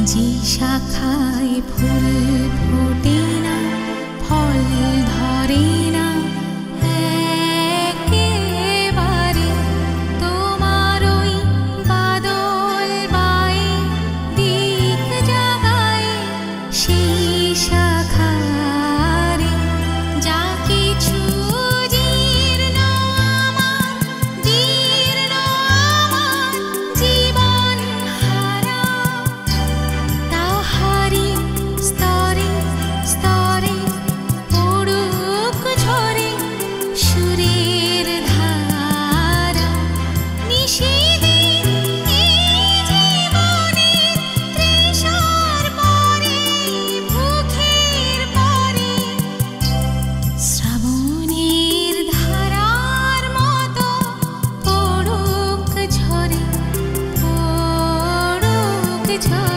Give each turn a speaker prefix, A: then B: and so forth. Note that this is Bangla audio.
A: যে শাখায় ফুল ফোটে না, ফল ধরে না, একেবারে তোমার ওই বাদল বায়ে দিক জাগায় সেই শাখারে যা কিছু জীর্ণ আমার জীবন হারা, তাহারি স্তরে স্তরে পড়ুক ঝরে সুরের ধারা। নিষেধের এই জীবনের তৃষার পরে, ভুখের পরে শ্রাবণের ধারার মতো পড়ুক ঝরে, পড়ুক ঝরে।